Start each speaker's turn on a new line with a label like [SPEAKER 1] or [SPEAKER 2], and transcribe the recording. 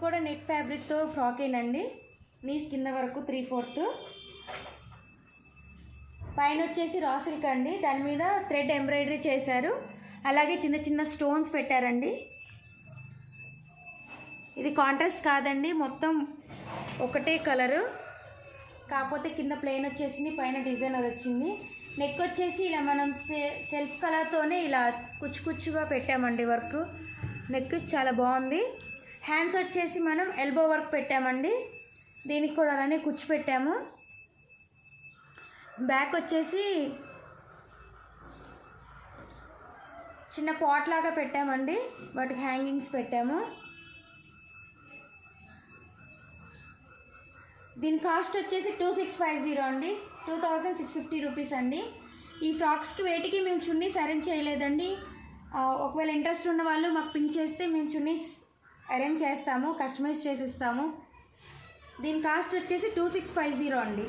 [SPEAKER 1] కూడా net ఫ్యాబ్రిక్తో ఫ్రాకేనండి. Knees కింద వరకు 3/4. పైన వచ్చేసి రా సిల్క్ అండి. దాని మీద థ్రెడ్ ఎంబ్రాయిడరీ చేశారు. అలాగే చిన్న చిన్న స్టోన్స్ పెట్టారండి. ఇది కాంట్రాస్ట్ కాదండి, మొత్తం ఒకటే కలరు, కాకపోతే కింద ప్లెయిన్ వచ్చేసింది, పైన డిజైనర్ వచ్చింది. నెక్ వచ్చేసి ఇలా మనం సెల్ఫ్ కలర్తోనే ఇలా కుచ్చుగా పెట్టామండి వర్క్. నెక్ చాలా బాగుంది. హ్యాండ్స్ వచ్చేసి మనం ఎల్బో వర్క్ పెట్టామండి. దీనికి కూడా అలానే కుచ్చు పెట్టాము. బ్యాక్ వచ్చేసి చిన్న పాట్ లాగా పెట్టామండి, వాటికి హ్యాంగింగ్స్ పెట్టాము. దీని కాస్ట్ వచ్చేసి 2650 అండి, 2650 రూపీస్ అండి. ఈ ఫ్రాక్స్కి వేటికి మేము చున్నీస్ అరేంజ్ చేయలేదండి. ఒకవేళ ఇంట్రెస్ట్ ఉన్న వాళ్ళు మాకు పింక్ చేస్తే మేము చున్నీస్ అరేంజ్ చేస్తాము, కస్టమైజ్ చేసిస్తాము. దీని కాస్ట్ వచ్చేసి 2650 అండి.